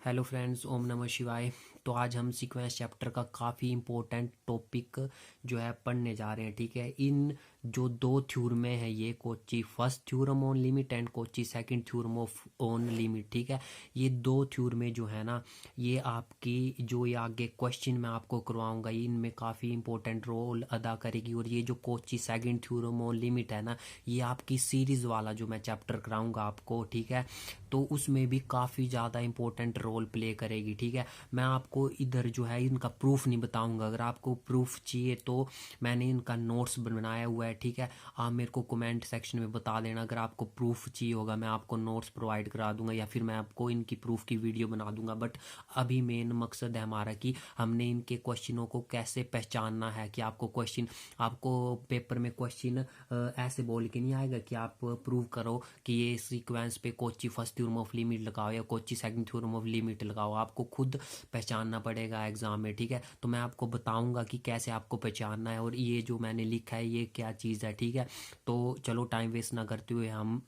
Hello friends, ओम नमः शिवाय। तो आज हम सीक्वेंस चैप्टर का काफ़ी इम्पोर्टेंट टॉपिक जो है पढ़ने जा रहे हैं। ठीक है, इन जो दो थ्योरमें हैं, ये Kochi first theorem on limit and Kochi second theorem of on limit. ठीक है, ये दो थ्योरमें जो है ना, ये आपकी जो ये आगे क्वेश्चन मैं आपको करवाऊंगा, इनमें काफ़ी इंपॉर्टेंट रोल अदा करेगी। और ये जो Kochi second theorem on limit है ना, ये आपकी सीरीज़ वाला जो मैं चैप्टर कराऊंगा आपको, ठीक है, तो उसमें भी काफ़ी ज़्यादा इंपॉर्टेंट रोल प्ले करेगी। ठीक है, मैं आपको इधर जो है इनका प्रूफ नहीं बताऊंगा। अगर आपको प्रूफ चाहिए तो मैंने इनका नोट्स बनाया हुआ है। ठीक है, आप मेरे को कमेंट सेक्शन में बता देना। अगर आपको प्रूफ चाहिए होगा, मैं आपको नोट्स प्रोवाइड करा दूंगा या फिर मैं आपको इनकी प्रूफ की वीडियो बना दूंगा। बट अभी मेन मकसद है हमारा कि हमने इनके क्वेश्चनों को कैसे पहचानना है। कि आपको क्वेश्चन, आपको पेपर में क्वेश्चन ऐसे बोल के नहीं आएगा कि आप प्रूव करो कि ये सीक्वेंस पे Kochi first theorem of limit लगाओ या Kochi second theorem of limit लगाओ। आपको खुद पहचानना पड़ेगा एग्जाम में। ठीक है, तो मैं आपको बताऊंगा कि कैसे आपको पहचानना है और ये जो मैंने लिखा है ये क्या चीज़ है। ठीक है, तो चलो टाइम वेस्ट ना करते हुए हम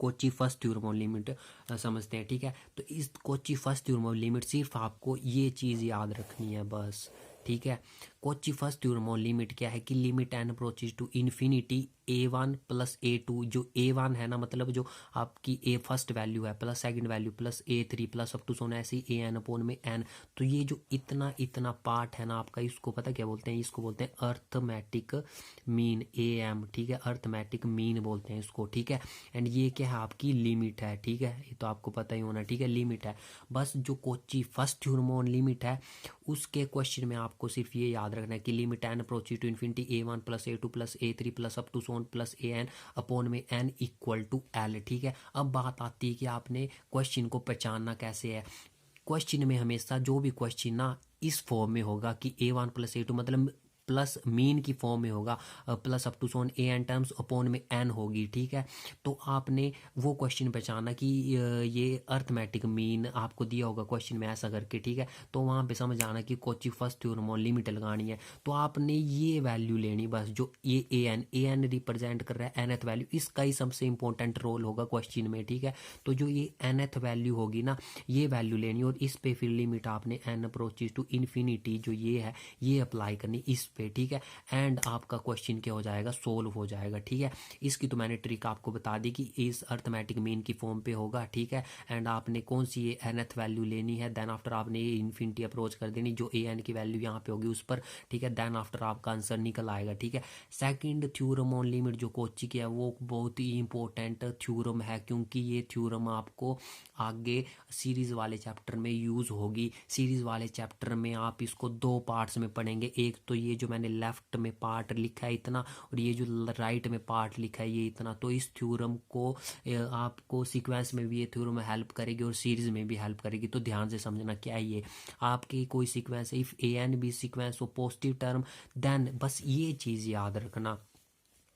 Kochi first theorem of limit समझते हैं। ठीक है, तो इस Kochi first theorem of limit सिर्फ आपको ये चीज़ याद रखनी है बस। ठीक है, Cauchy first theorem of limit क्या है कि limit n approaches to infinity a1 plus a2, जो a1 है ना, मतलब जो आपकी a फर्स्ट वैल्यू है plus second value plus a3 plus up to so on ऐसे ही an अपोन में n। तो ये जो इतना इतना पार्ट है ना आपका, इसको पता क्या बोलते हैं? इसको बोलते हैं अर्थमेटिक मीन, am। ठीक है, अर्थमेटिक मीन बोलते हैं इसको। ठीक है, एंड ये क्या है? आपकी लिमिट है। ठीक है, ये तो आपको पता ही होना। ठीक है, लिमिट है बस। जो Cauchy first theorem on limit है उसके क्वेश्चन में आपको सिर्फ ये याद रखना है कि limit n approaches to infinity a1 plus a2 plus a3 plus up to so on प्लस an अपॉन में n इक्वल टू l। ठीक है, अब बात आती है कि आपने क्वेश्चन को पहचानना कैसे है। क्वेश्चन में हमेशा जो भी क्वेश्चन ना इस फॉर्म में होगा कि a1 प्लस a2 मतलब प्लस मीन की फॉर्म में होगा, plus up to so on a n terms upon में एन होगी। ठीक है, तो आपने वो क्वेश्चन पहचाना कि ये अर्थमेटिक मीन आपको दिया होगा क्वेश्चन में ऐसा करके। ठीक है, तो वहाँ पे समझ आना कि Cauchy first theorem on limit लगानी है। तो आपने ये वैल्यू लेनी बस, जो ये ए एन रिप्रेजेंट कर रहा है एनथ वैल्यू, इसका ही सबसे इंपॉर्टेंट रोल होगा क्वेश्चन में। ठीक है, तो जो ये एनथ वैल्यू होगी ना, ये वैल्यू लेनी और इस पे फिर लिमिट आपने एन अप्रोचेज टू इन्फिनिटी जो ये है ये अप्लाई करनी इस पे। ठीक है, एंड आपका क्वेश्चन क्या हो जाएगा? सोल्व हो जाएगा। ठीक है, इसकी तो मैंने ट्रिक आपको बता दी कि इस अर्थमेटिक मीन की फॉर्म पे होगा। ठीक है, एंड आपने कौन सी ये nth वैल्यू लेनी है, देन आफ्टर आपने ये इन्फिनिटी अप्रोच कर देनी जो ए एन की वैल्यू यहाँ पे होगी उस पर। ठीक है, देन आफ्टर आपका आंसर निकल आएगा। ठीक है, सेकंड थ्योरम ऑन लिमिट जो कोची की है वो बहुत ही इंपॉर्टेंट थ्योरम है, क्योंकि ये थ्योरम आपको आगे सीरीज वाले चैप्टर में यूज होगी। सीरीज वाले चैप्टर में आप इसको दो पार्ट्स में पढ़ेंगे। एक तो ये जो मैंने लेफ्ट में पार्ट लिखा है इतना, और ये जो राइट में पार्ट लिखा है ये इतना। तो इस थ्योरम को आपको सीक्वेंस में भी ये थ्योरम हेल्प करेगी और सीरीज में भी हेल्प करेगी। तो ध्यान से समझना क्या है ये। आपकी कोई सीक्वेंस है, if a n be sequence हो पॉजिटिव टर्म, देन बस ये चीज़ याद रखना,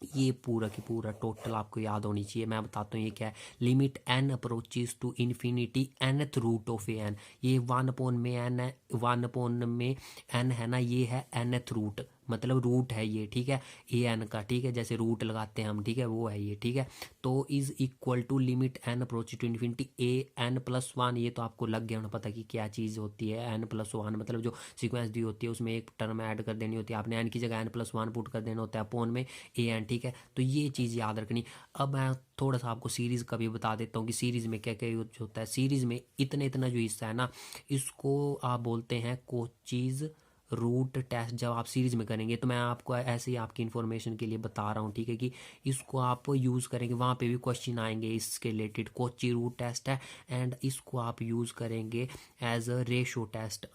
ये पूरा की पूरा टोटल आपको याद होनी चाहिए। मैं बताता हूँ ये क्या है। Limit n approaches to infinity nth root of a n, ये 1 अपॉन में एन है, 1 अपॉन में एन है ना, ये है nth रूट, मतलब रूट है ये। ठीक है, ए एन का। ठीक है, जैसे रूट लगाते हैं हम, ठीक है, वो है ये। ठीक है, तो is equal to limit n approach to infinity a n plus one. ये तो आपको लग गया होना पता कि क्या चीज़ होती है एन प्लस वन, मतलब जो सीक्वेंस दी होती है उसमें एक टर्म ऐड कर देनी होती है आपने, एन की जगह एन प्लस वन पुट कर देना होता है अपॉन में ए एन। ठीक है, तो ये चीज़ याद रखनी। अब मैं थोड़ा सा आपको सीरीज़ का भी बता देता हूँ कि सीरीज़ में क्या क्या यूज होता है। सीरीज़ में इतना इतना जो हिस्सा है ना, इसको आप बोलते हैं कोचीज़ रूट टेस्ट। जब आप सीरीज में करेंगे तो मैं आपको ऐसे ही आपकी इन्फॉर्मेशन के लिए बता रहा हूँ। ठीक है, कि इसको आप यूज़ करेंगे, वहाँ पे भी क्वेश्चन आएंगे इसके रिलेटेड। कोची रूट टेस्ट है एंड इसको आप यूज़ करेंगे एज अ रेशो टेस्ट।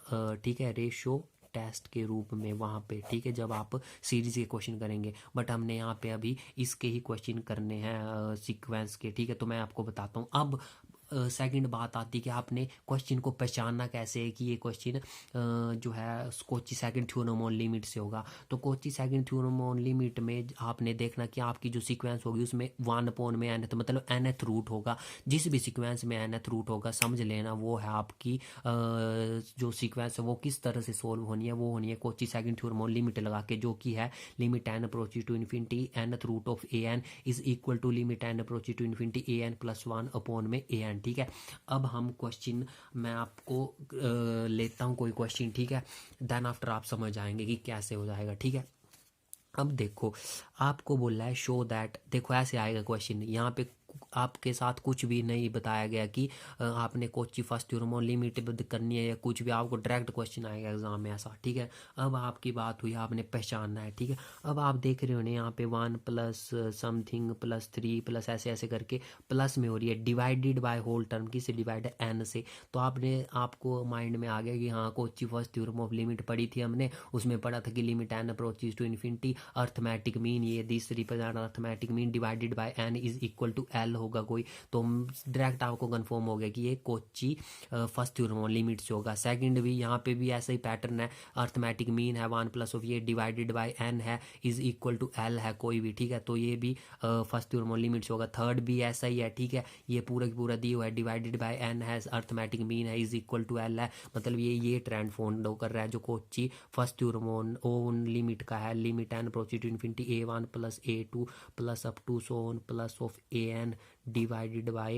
ठीक है, रेशो टेस्ट के रूप में वहाँ पे। ठीक है, जब आप सीरीज के क्वेश्चन करेंगे, बट हमने यहाँ पे अभी इसके ही क्वेश्चन करने हैं सीक्वेंस के। ठीक है, तो मैं आपको बताता हूँ। अब सेकंड बात आती है कि आपने क्वेश्चन को पहचानना कैसे है कि ये क्वेश्चन जो है Cauchy second theorem on limit से होगा। तो Kochi second theorem on limit में आपने देखना कि आपकी जो सीक्वेंस होगी उसमें 1 अपॉन में nth, मतलब nth रूट होगा। जिस भी सीक्वेंस में nth रूट होगा समझ लेना वो है आपकी जो सीक्वेंस है वो किस तरह से सोल्व होनी है। वो होनी है Cauchy second theorem on limit लगा के, जो कि है limit n approaches to infinity nth root of a n is equal to limit n approaches to infinity a n plus one upon में ए एन। एन, ठीक है। अब हम क्वेश्चन, मैं आपको लेता हूँ कोई क्वेश्चन, ठीक है, देन आफ्टर आप समझ आएंगे कि कैसे हो जाएगा, ठीक है। अब देखो, आपको बोला है शो दैट, देखो ऐसे आएगा क्वेश्चन, यहाँ पे आपके साथ कुछ भी नहीं बताया गया कि आपने कोची फर्स्ट थ्योरम और लिमिट करनी है या कुछ भी, आपको डायरेक्ट क्वेश्चन आएगा एग्जाम में ऐसा, ठीक है। अब आपकी बात हुई, आपने पहचानना है, ठीक है। अब आप देख रहे हो ना यहाँ पे 1 प्लस समथिंग प्लस 3 प्लस ऐसे ऐसे करके प्लस में हो रही है, डिवाइडेड बाय होल टर्म, किससे डिवाइड है, एन से। तो आपको माइंड में आ गया कि हाँ Cauchy first theorem of limit पढ़ी थी हमने, उसमें पढ़ा था कि limit n approaches to infinity, arithmetic mean, ये this represent arithmetic mean divided by n is equal to L होगा कोई, तो डायरेक्ट आपको कंफर्म हो गया कि ये कोची फर्स्ट थ्योरम लिमिट से होगा। सेकंड भी यहाँ पे भी ऐसा ही पैटर्न है, अर्थमेटिक मीन है 1 प्लस ऑफ ये डिवाइडेड बाय एन है इज इक्वल टू एल है कोई भी, ठीक है, तो ये भी फर्स्ट थ्योरम लिमिट से होगा। थर्ड भी ऐसा ही है, ठीक है, ये पूरा पूरा दिया हुआ है, डिवाइडेड बाय एन है, अर्थमेटिक मीन है इज इक्वल टू एल है, मतलब ये ट्रेंड फॉलो कर रहा है जो Cauchy first theorem on limit का है, limit n approaches to infinity a1 plus a2 plus up to so on plus of an divided by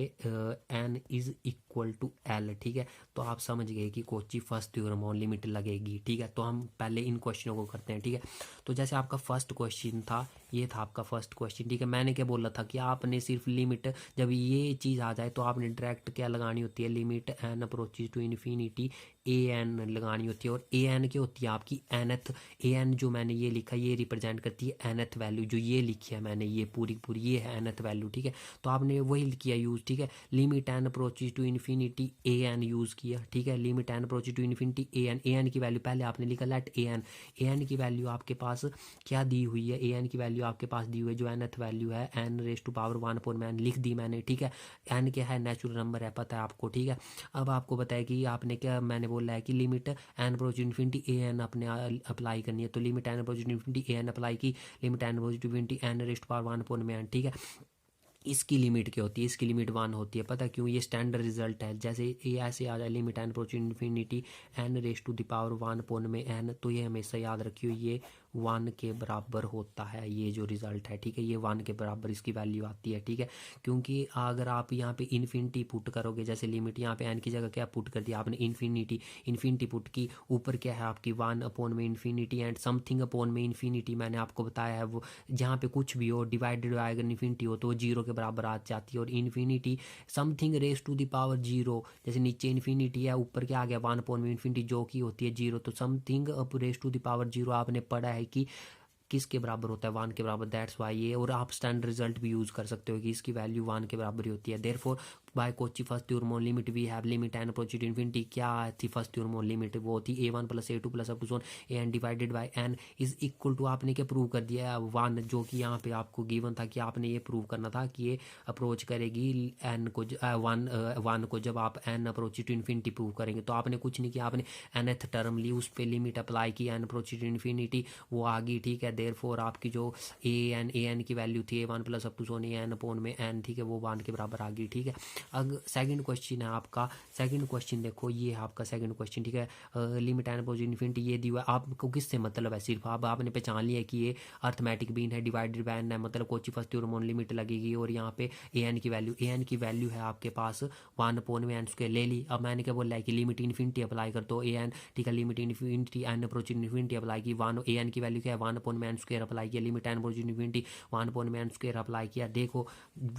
n is equal to l, ठीक है। तो आप समझ गए कि Cauchy first theorem on limit लगेगी, ठीक है। तो हम पहले इन क्वेश्चनों को करते हैं, ठीक है। तो जैसे आपका फर्स्ट क्वेश्चन था, ये था आपका फर्स्ट क्वेश्चन, ठीक है। मैंने क्या बोला था कि आपने सिर्फ लिमिट, जब ये चीज़ आ जाए तो आपने डायरेक्ट क्या लगानी होती है, limit n approaches to infinity a n लगानी होती है, और ए एन क्या होती है आपकी एनथ, ए एन जो मैंने ये लिखा ये रिप्रेजेंट करती है एनथ वैल्यू, जो ये लिखी है मैंने ये पूरी पूरी ये है एनथ वैल्यू, ठीक है। तो आपने वही किया यूज़, ठीक है, limit n approaches to infinity a n use किया, ठीक है, limit n approaches to infinity a n की वैल्यू पहले आपने लिखा लेट ए एन की वैल्यू आपके पास क्या दी हुई है, ए एन की वैल्यू आपके पास दी हुई है जो एनथ वैल्यू है n raise to power 1 upon में लिख दी मैंने, ठीक है। एन क्या है, नेचुरल नंबर है, पता है आपको, ठीक है। अब आपको बताया कि आपने क्या, मैंने बोला है कि limit n approach infinity a n अपने अप्लाई करनी है, तो limit n approach infinity a n apply की, limit n approach infinity n raise to power 1 upon में एन, ठीक है। इसकी लिमिट क्या होती है, इसकी लिमिट 1 होती है, पता क्यों, ये स्टैंडर्ड रिजल्ट है, जैसे ये ऐसे आ जाए limit n approach infinity n raise to the power 1 upon में एन, तो ये हमेशा याद रखियो ये 1 के बराबर होता है, ये जो रिजल्ट है, ठीक है, ये 1 के बराबर इसकी वैल्यू आती है, ठीक है। क्योंकि अगर आप यहाँ पे इन्फिनिटी पुट करोगे, जैसे लिमिट यहाँ पे एन की जगह क्या पुट कर दिया आपने, इन्फिनिटी पुट की, ऊपर क्या है आपकी 1 अपॉन में इन्फिनिटी एंड समथिंग अपॉन में इन्फिनिटी, मैंने आपको बताया है वो जहाँ पे कुछ भी हो डिवाइडेड बाय अगर इन्फिनिटी हो तो जीरो के बराबर आ जाती है, और infinity something raise to the power zero, जैसे नीचे इन्फिनिटी है ऊपर क्या आ गया 1 अपॉन में इन्फिनिटी जो की होती है जीरो, तो something up raise to the power zero आपने पढ़ा है कि किसके बराबर होता है, 1 के बराबर, दैट्स वाई ये, और आप स्टैंडर्ड रिजल्ट भी यूज़ कर सकते हो कि इसकी वैल्यू 1 के बराबर ही होती है। Therefore by Cauchy first theorem on limit we have limit n approach to infinity, क्या थी फर्स्ट थ्योरम ऑन लिमिट, वो थी a1 plus a2 plus up to so on a n divided by n is equal to, आपने क्या prove कर दिया 1, जो कि यहाँ पे आपको गिवन था कि आपने ये प्रूव करना था कि ये अप्रोच करेगी एन को, वन को जब आप n approach to infinity prove करेंगे, तो आपने कुछ नहीं किया, आपने nth टर्म ली, उस पर लिमिट अप्लाई की एन अप्रोच टू इन्फिनिटी, वो आ गई, ठीक है। देयरफॉर आपकी जो ए एन की वैल्यू थी a1 plus up to so on a n upon में एन, ठीक है, वो 1 के बराबर आ गई, ठीक है। अब सेकंड क्वेश्चन है आपका, सेकंड क्वेश्चन देखो, ये है आपका सेकंड क्वेश्चन, ठीक है, लिमिट एन अप्रोच इन्फिनिटी ये दी हुआ है, आपको किससे मतलब है, सिर्फ आप आपने पहचान लिया कि ये अर्थमेटिक बीन है डिवाइडेड बाय एन है, मतलब Kochi first theorem on limit लगेगी, और यहाँ पे ए एन की वैल्यू है आपके पास 1 अपॉन में एन स्क्वायर ले ली। अब मैंने क्या बोला है कि लिमिट इन्फिनिटी अप्लाई कर दो ए एन, ठीक है, limit infinity N approach infinity apply की, 1 ए एन की वैल्यू क्या है 1 अपॉन में एन स्क्वायर अप्लाई किया, limit n approach infinity 1 upon में एन स्क्वायर अप्लाई किया, देखो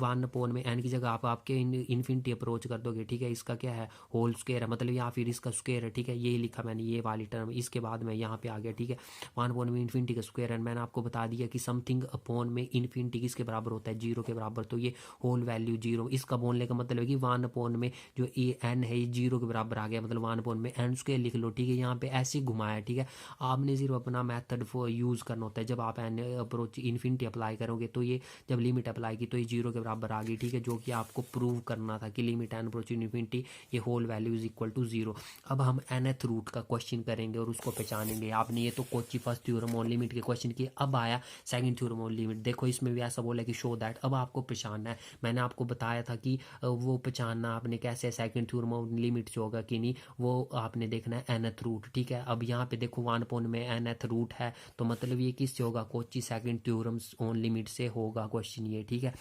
1 अपॉन में एन की जगह आप आपके इन्फिनिटी अप्रोच कर दोगे, ठीक है, इसका क्या है होल स्क्वायर है, मतलब या फिर इसका स्क्वायर है, ठीक है, यही लिखा मैंने ये वाली टर्म, इसके बाद में यहाँ पे आ गया, ठीक है, 1 अपॉन में इन्फिनिटी का स्क्वायर, एंड मैंने आपको बता दिया कि समथिंग अपॉन में इन्फिनिटी किसके बराबर होता है, जीरो के बराबर, तो ये होल वैल्यू जीरो, इसका बोलने का मतलब है कि 1 अपॉन में जो ए एन है जीरो के बराबर आ गया, मतलब 1 अपॉन में एन स्क्वायर लिख लो, ठीक है, यहाँ पे ऐसे घुमाया, ठीक है। आपने सिर्फ अपना मेथड फॉर यूज़ करना होता है, जब आप एन अप्रोच इन्फिनिटी अप्लाई करोगे तो ये जब लिमिट अप्लाई की तो ये जीरो के बराबर आ गई, ठीक है, जो कि आपको प्रूव करना था कि लिमिट एन अप्रोच इन्फिनिटी ये whole value is equal to zero. अब हम nth रूट का क्वेश्चन करेंगे और उसको पहचानेंगे। आपने ये तो Kochi first theorem on limit के क्वेश्चन किए, अब आया सेकंड थ्योरम ऑन लिमिट, देखो इसमें भी ऐसा बोला कि शो दैट, अब आपको पहचानना है, मैंने आपको बताया था कि वो पहचानना आपने कैसे सेकंड थ्योरम ऑन लिमिट से होगा कि नहीं, वो आपने देखना है nth रूट, ठीक है। अब यहाँ पे देखो 1 अपॉन में nth रूट है, तो मतलब ये किससे होगा, Kochi second theorem on limit से होगा क्वेश्चन ये, ठीक है।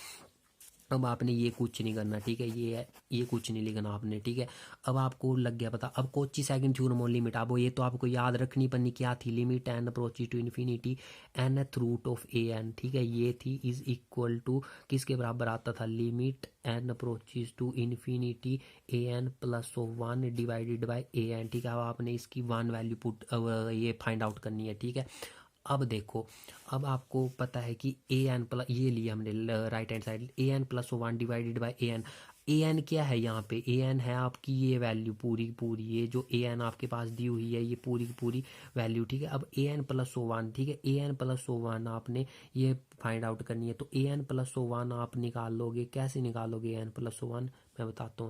अब आपने ये कुछ नहीं करना, ठीक है, ये कुछ नहीं लिखना आपने, ठीक है। अब आपको लग गया पता। अब Cauchy second theorem on limit, अब ये तो आपको याद रखनी पड़नी, क्या थी, limit n approaches to infinity nth root of a n, ठीक है, ये थी, इज इक्वल टू किसके बराबर आता था, limit n approaches to infinity a n plus of 1 divided by a n, ठीक है। अब आपने इसकी 1 वैल्यू पुट ये फाइंड आउट करनी है, ठीक है। अब देखो, अब आपको पता है कि ए एन प्लस, ये लिया हमने right hand side, a n plus 1 divided by a n. A n क्या है यहाँ पे, ए एन है आपकी ये वैल्यू पूरी की पूरी, ये जो ए एन आपके पास दी हुई है ये पूरी की पूरी वैल्यू, ठीक है। अब ए एन प्लस 1, ठीक है, ए एन प्लस 1 आपने ये फाइंड आउट करनी है। तो ए एन प्लस 1 आप निकाल लोगे, कैसे निकालोगे ए एन प्लस 1, मैं बताता हूँ।